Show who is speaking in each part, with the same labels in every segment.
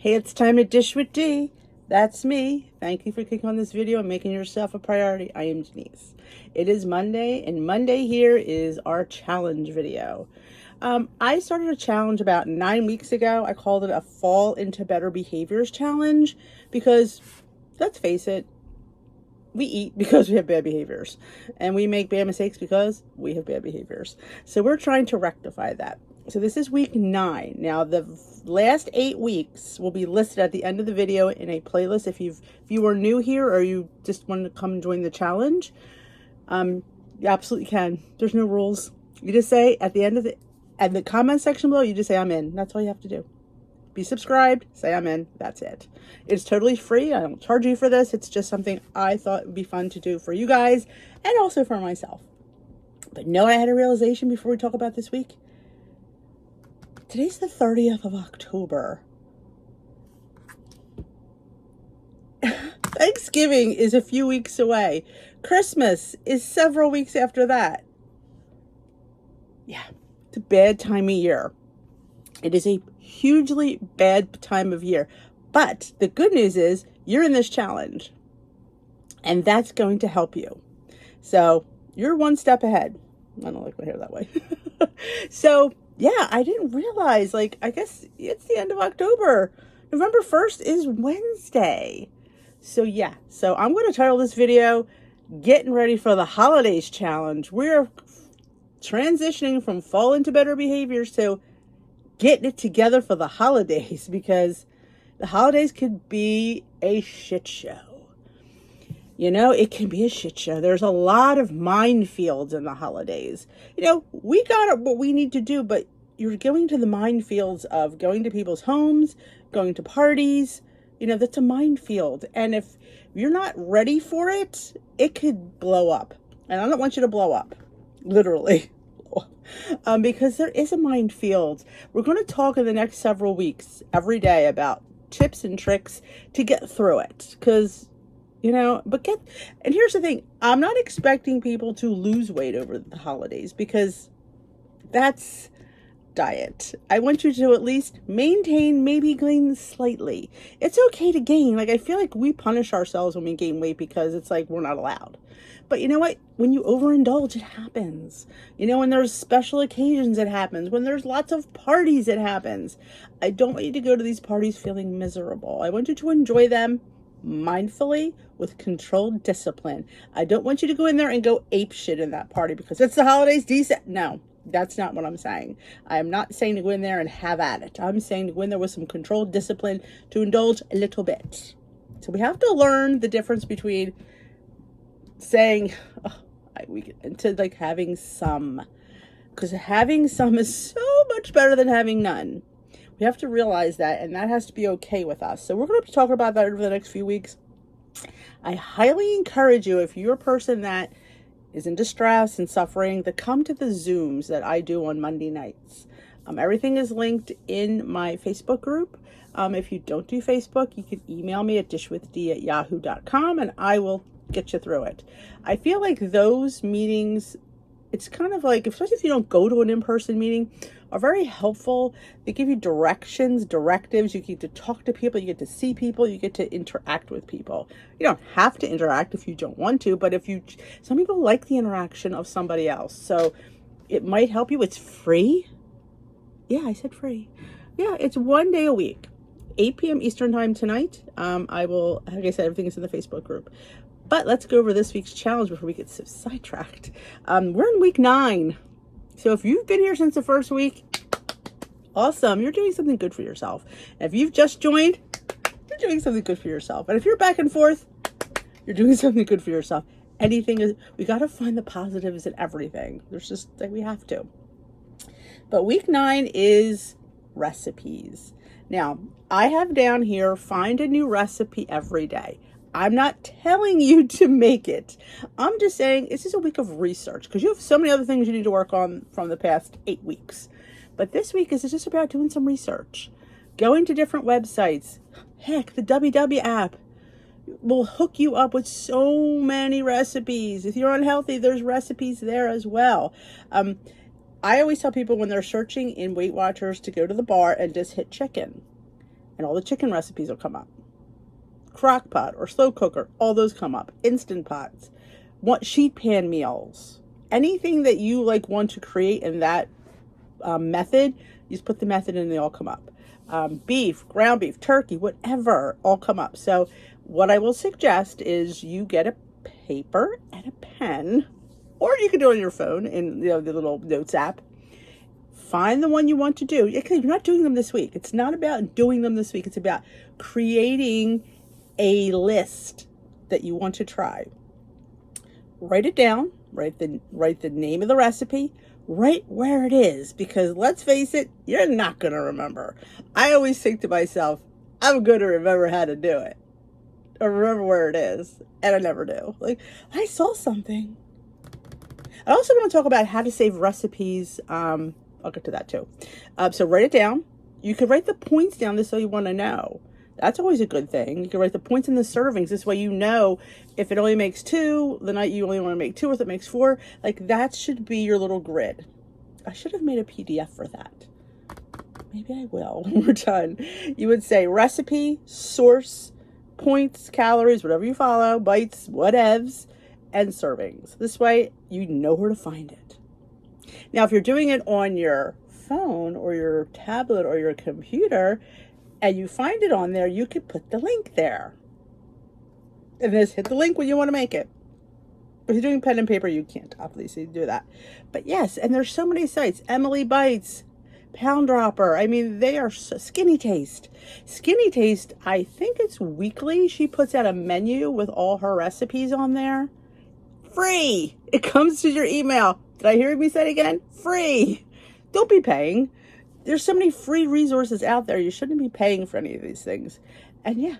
Speaker 1: Hey, it's time to dish with D. That's me. Thank you for clicking on this video and making yourself a priority. I am Denise. It is Monday, and Monday here is our challenge video. I started a challenge about 9 weeks ago. I called it a Fall into Better Behaviors challenge because, let's face it, we eat because we have bad behaviors, and we make bad mistakes because we have bad behaviors. So we're trying to rectify that. So this is week 9. Now the last 8 weeks will be listed at the end of the video in a playlist. If you are new here or you just want to come join the challenge, you absolutely can. There's no rules. You just say at the end of the comment section below, you just say I'm in. That's all you have to do. Be subscribed, say I'm in, that's it. It's totally free. I don't charge you for this. It's just something I thought would be fun to do for you guys and also for myself. But no, I had a realization before we talk about this week. Today's the 30th of October. Thanksgiving is a few weeks away. Christmas is several weeks after that. Yeah, it's a bad time of year. It is a hugely bad time of year. But the good news is you're in this challenge. And that's going to help you. So you're one step ahead. I don't like my hair that way. So yeah, I didn't realize, I guess it's the end of October. November 1st is Wednesday. So yeah, so I'm going to title this video, Getting Ready for the Holidays Challenge. We're transitioning from Fall into Better Behaviors to getting it together for the holidays, because the holidays could be a shit show. You know, it can be a shit show. There's a lot of minefields in the holidays. You know, we got what we need to do, but you're going to the minefields of going to people's homes, going to parties. You know, that's a minefield. And if you're not ready for it, it could blow up. And I don't want you to blow up, literally. Because there is a minefield. We're going to talk in the next several weeks, every day, about tips and tricks to get through it. Because, you know, and here's the thing. I'm not expecting people to lose weight over the holidays, because that's diet. I want you to at least maintain, maybe gain slightly. It's okay to gain. I feel like we punish ourselves when we gain weight because it's like we're not allowed. But you know what? When you overindulge, it happens. You know, when there's special occasions, it happens. When there's lots of parties, it happens. I don't want you to go to these parties feeling miserable. I want you to enjoy them mindfully with controlled discipline. I don't want you to go in there and go ape shit in that party because it's the holidays. Decent. No, that's not what I'm saying. I am not saying to go in there and have at it. I'm saying to go in there with some controlled discipline to indulge a little bit. So we have to learn the difference between saying to having some, because having some is so much better than having none. We have to realize that, and that has to be okay with us. So we're going to be talking about that over the next few weeks. I highly encourage you, if you're a person that is in distress and suffering, to come to the Zooms that I do on Monday nights. Everything is linked in my Facebook group. If you don't do Facebook, you can email me at dishwithd@yahoo.com, and I will get you through it. I feel like those meetings, it's kind of like, especially if you don't go to an in-person meeting, are very helpful. They give you directives. You get to talk to people, you get to see people, you get to interact with people. You don't have to interact if you don't want to, but some people like the interaction of somebody else. So it might help you. It's free. Yeah, I said free. Yeah, it's 1 day a week, 8 p.m. Eastern time tonight. I will, like I said, everything is in the Facebook group. But let's go over this week's challenge before we get so sidetracked. We're in week 9. So if you've been here since the first week, awesome. You're doing something good for yourself. And if you've just joined, you're doing something good for yourself. And if you're back and forth, you're doing something good for yourself. We got to find the positives in everything. There's just, we have to. But week 9 is recipes. Now, I have down here, find a new recipe every day. I'm not telling you to make it. I'm just saying this is a week of research, because you have so many other things you need to work on from the past 8 weeks. But this week is just about doing some research, going to different websites. Heck, the WW app will hook you up with so many recipes. If you're unhealthy, there's recipes there as well. I always tell people when they're searching in Weight Watchers to go to the bar and just hit chicken. and all the chicken recipes will come up. Crock pot or slow cooker, all those come up. Instant pots, what sheet pan meals, anything that you like want to create in that method, you just put the method in and they all come up. Beef, ground beef, turkey, whatever, all come up. So what I will suggest is you get a paper and a pen, or you can do it on your phone in the little notes app. Find the one you want to do. You're not doing them this week. It's not about doing them this week. It's about creating a list that you want to try. Write it down. Write the name of the recipe. Write where it is, because let's face it, you're not going to remember. I always think to myself, I'm going to remember how to do it or remember where it is, and I never do. Like, I saw something. I also want to talk about how to save recipes. I'll get to that too. So write it down. You can write the points down this way you want to know. That's always a good thing. You can write the points in the servings. This way you know if it only makes 2, the night you only want to make 2, or if it makes 4. Like, that should be your little grid. I should have made a PDF for that. Maybe I will when we're done. You would say recipe, source, points, calories, whatever you follow, bites, whatevs, and servings. This way you know where to find it. Now, if you're doing it on your phone or your tablet or your computer, and you find it on there, you could put the link there. And just hit the link when you want to make it. If you're doing pen and paper, you can't obviously do that. But yes, and there's so many sites. Emily Bites, Pound Dropper. I mean, they are so, Skinny Taste. Skinny Taste, I think it's weekly. She puts out a menu with all her recipes on there. Free. It comes to your email. Did I hear me say it again? Free. Don't be paying. There's so many free resources out there. You shouldn't be paying for any of these things. And yeah,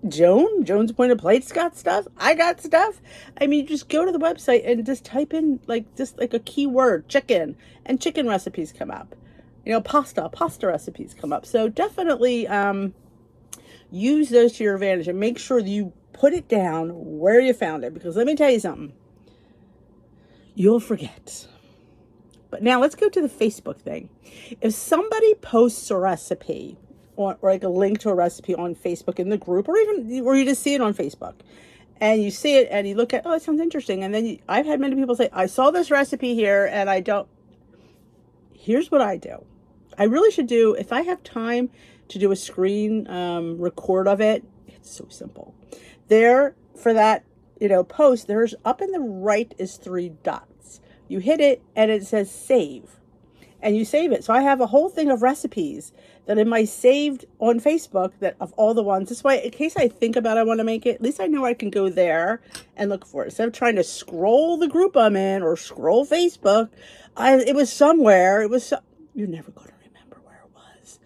Speaker 1: Joan's Pointed Plates got stuff. I got stuff. I mean, just go to the website and just type in just a keyword, chicken, and chicken recipes come up. Pasta recipes come up. So definitely use those to your advantage and make sure that you put it down where you found it, because let me tell you something. You'll forget. But now let's go to the Facebook thing. If somebody posts a recipe or like a link to a recipe on Facebook in the group, or you just see it on Facebook and you see it and you look at, oh, that sounds interesting. And then I've had many people say, I saw this recipe here and I don't. Here's what I do. I really should do, if I have time to do a screen record of it, it's so simple. There for that, post, there's up in the right is 3 dots. You hit it and it says save, and you save it. So I have a whole thing of recipes that in my saved on Facebook, that of all the ones. This way, in case I think about I want to make it, at least I know I can go there and look for it. Instead of trying to scroll the group I'm in or scroll Facebook, it was somewhere. You're never going to remember where it was.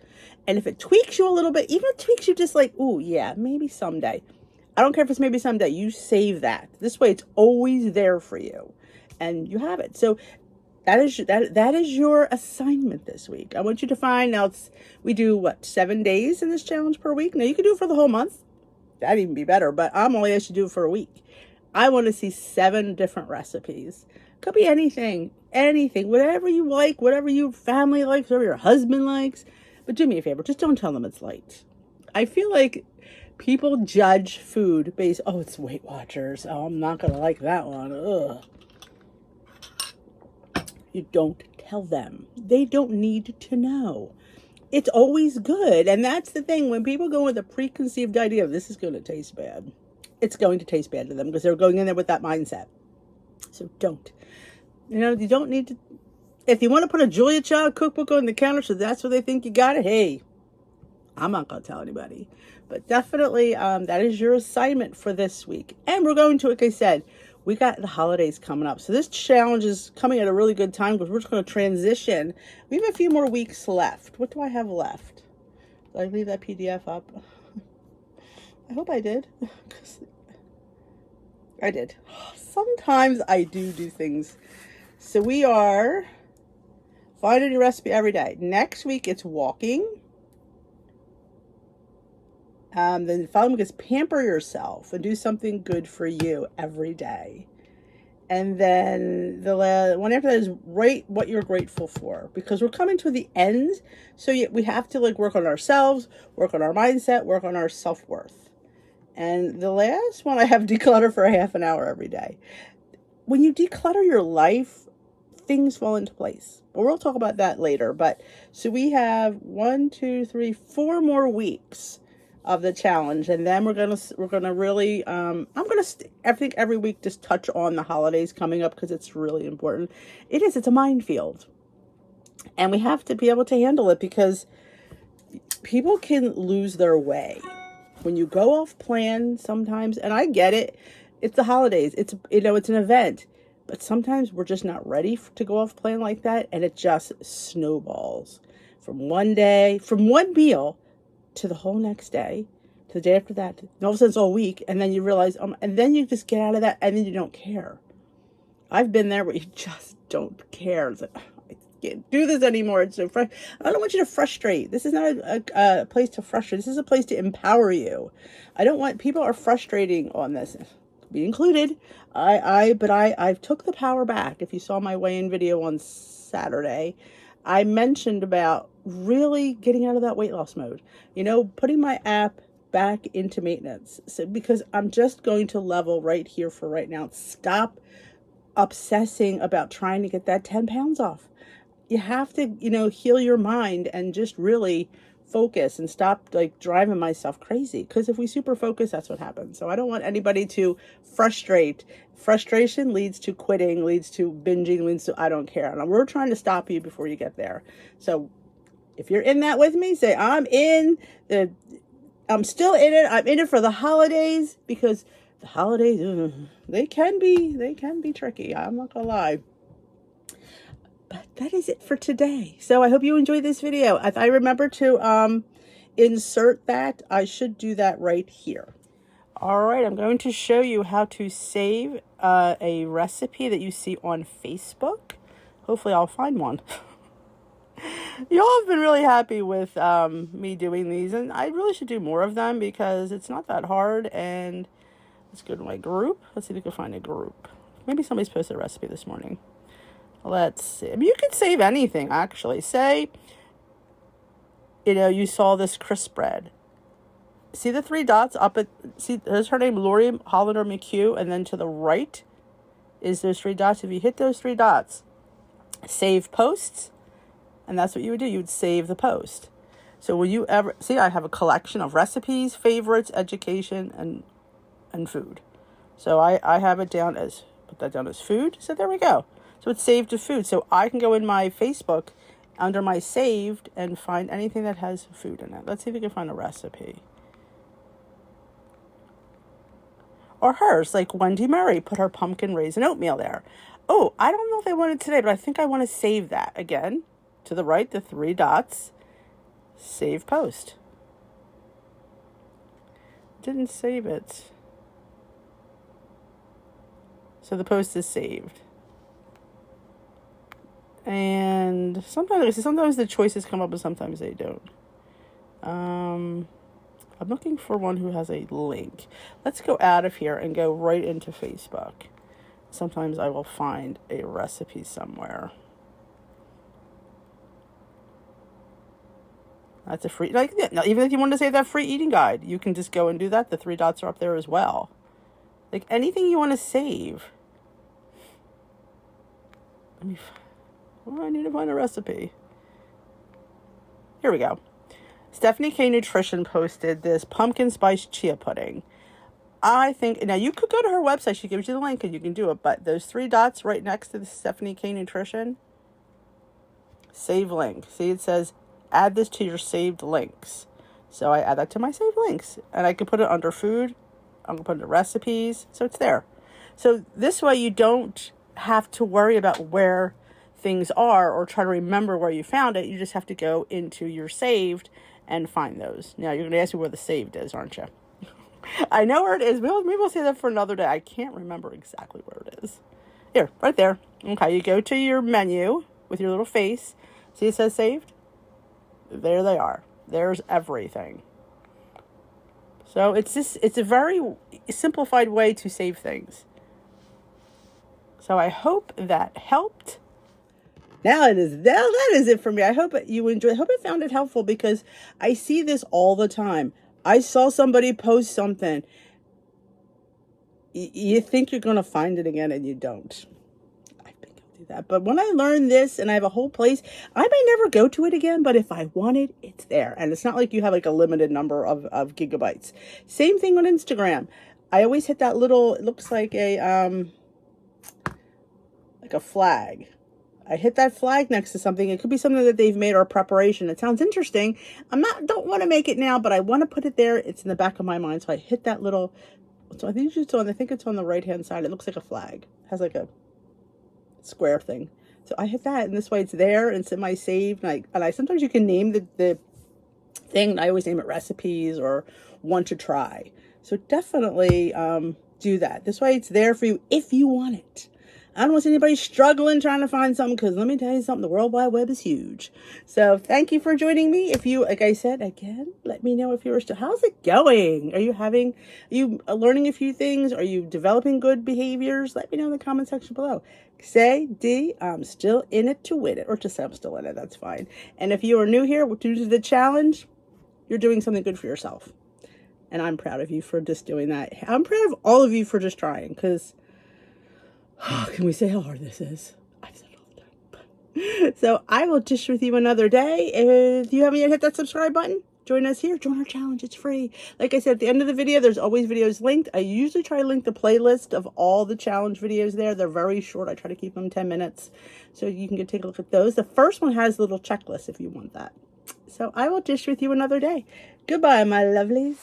Speaker 1: And if it tweaks you a little bit, even if it tweaks you just like, ooh, yeah, maybe someday. I don't care if it's maybe someday. You save that. This way, it's always there for you. And you have it. So that is your assignment this week. I want you to find, now we do 7 days in this challenge per week. Now you can do it for the whole month. That'd even be better, but I'm only asked to do it for a week. I want to see 7 different recipes. Could be anything, whatever you like, whatever your family likes, whatever your husband likes. But do me a favor, just don't tell them it's light. I feel like people judge food based, oh, it's Weight Watchers. Oh, I'm not going to like that one. Ugh. You don't tell them. They don't need to know. It's always good. And that's the thing. When people go with a preconceived idea of this is going to taste bad, it's going to taste bad to them because they're going in there with that mindset. So don't. You don't need to. If you want to put a Julia Child cookbook on the counter so that's where they think you got it, hey, I'm not going to tell anybody. But definitely that is your assignment for this week. And we're going to, like I said, we got the holidays coming up. So this challenge is coming at a really good time because we're just going to transition. We have a few more weeks left. What do I have left? Did I leave that PDF up? I hope I did. I did. Sometimes I do things. So we are finding a recipe every day. Next week it's walking. Then the following week is pamper yourself and do something good for you every day. And then the one after that is write what you're grateful for, because we're coming to the end. So we have to like work on ourselves, work on our mindset, work on our self-worth. And the last one I have declutter for a half an hour every day. When you declutter your life, things fall into place. But we'll talk about that later. But so we have 4 more weeks of the challenge, and then we're gonna really I'm gonna I think every week just touch on the holidays coming up, because it's really important. It's a minefield, and we have to be able to handle it, because people can lose their way when you go off plan sometimes. And I get it, it's the holidays, it's it's an event, but sometimes we're just not ready to go off plan like that, and it just snowballs from one meal to the whole next day, to the day after that, and all of a sudden it's all week, and then you realize, and then you just get out of that, and then you don't care. I've been there where you just don't care. It's like, I can't do this anymore. It's so I don't want you to frustrate. This is not a place to frustrate. This is a place to empower you. I don't want people are frustrating on this, be included. I took the power back. If you saw my weigh-in video on Saturday, I mentioned about really getting out of that weight loss mode. Putting my app back into maintenance. So, because I'm just going to level right here for right now. Stop obsessing about trying to get that 10 pounds off. You have to, heal your mind and just really focus and stop like driving myself crazy. Because if we super focus, that's what happens. So I don't want anybody to frustrate. Frustration leads to quitting, leads to binging, leads to I don't care. And we're trying to stop you before you get there. So if you're in that with me, say I'm still in it. I'm in it for the holidays, because the holidays, they can be tricky. I'm not gonna lie. But that is it for today. So I hope you enjoyed this video. If I remember to insert that, I should do that right here. All right, I'm going to show you how to save a recipe that you see on Facebook. Hopefully I'll find one. Y'all have been really happy with me doing these, and I really should do more of them, because it's not that hard. And let's go to my group. Let's see if we can find a group. Maybe somebody's posted a recipe this morning. Let's see. I mean, you could save anything, actually. Say, you saw this crisp bread. See the 3 dots up at, see, there's her name, Lori Hollander McHugh, and then to the right is those 3 dots. If you hit those 3 dots, save posts, and that's what you would do. You would save the post. So will you ever, see, I have a collection of recipes, favorites, education, and food. So I have it down as, put that down as food. So there we go. So it's saved to food. So I can go in my Facebook under my saved and find anything that has food in it. Let's see if we can find a recipe. Or hers, like Wendy Murray put her pumpkin raisin oatmeal there. Oh, I don't know if I want it today, but I think I want to save that. Again, to the right, the 3 dots, save post. Didn't save it. So the post is saved. And sometimes the choices come up and sometimes they don't. I'm looking for one who has a link. Let's go out of here and go right into Facebook. Sometimes I will find a recipe somewhere. That's a free, even if you want to save that free eating guide, you can just go and do that. The 3 dots are up there as well. Like anything you want to save. I need to find a recipe. Here we go. Stephanie K. Nutrition posted this pumpkin spice chia pudding. I think, now you could go to her website. She gives you the link and you can do it. But those 3 dots right next to the Stephanie K. Nutrition, save link. See, it says add this to your saved links. So I add that to my saved links. And I can put it under food. I'm going to put it under recipes. So it's there. So this way you don't have to worry about where things are or try to remember where you found it. You just have to go into your saved and find those. Now, you're going to ask me where the saved is, aren't you? I know where it is. Maybe we'll say that for another day. I can't remember exactly where it is. Here, right there. Okay, you go to your menu with your little face. See it says saved? There they are. There's everything. So it's a very simplified way to save things. So I hope that helped. Now that is it for me. I hope you enjoyed. I hope I found it helpful because I see this all the time. I saw somebody post something. You think you're going to find it again and you don't. I've been guilty of that. But when I learned this and I have a whole place, I may never go to it again, but if I want it, it's there. And it's not like you have like a limited number of gigabytes. Same thing on Instagram. I always hit that little, it looks like a flag. I hit that flag next to something. It could be something that they've made or a preparation. It sounds interesting. Don't want to make it now, but I want to put it there. It's in the back of my mind. So I hit that little, so I think it's on the right-hand side. It looks like a flag. It has like a square thing. So I hit that, and this way it's there, and it's in my save. And I sometimes you can name the thing. I always name it recipes or want to try. So definitely do that. This way it's there for you if you want it. I don't want anybody struggling trying to find something, because let me tell you something, the World Wide Web is huge. So thank you for joining me. If you, like I said, again, let me know if you're still, how's it going? Are you learning a few things? Are you developing good behaviors? Let me know in the comment section below. Say, I'm still in it to win it, or just say I'm still in it, that's fine. And if you are new here, due to the challenge, you're doing something good for yourself. And I'm proud of you for just doing that. I'm proud of all of you for just trying, because can we say how hard this is? I've said it all the time. So I will dish with you another day. If you haven't yet hit that subscribe button, join us here. Join our challenge. It's free. Like I said, at the end of the video, there's always videos linked. I usually try to link the playlist of all the challenge videos there. They're very short. I try to keep them 10 minutes. So you can take a look at those. The first one has a little checklist if you want that. So I will dish with you another day. Goodbye, my lovelies.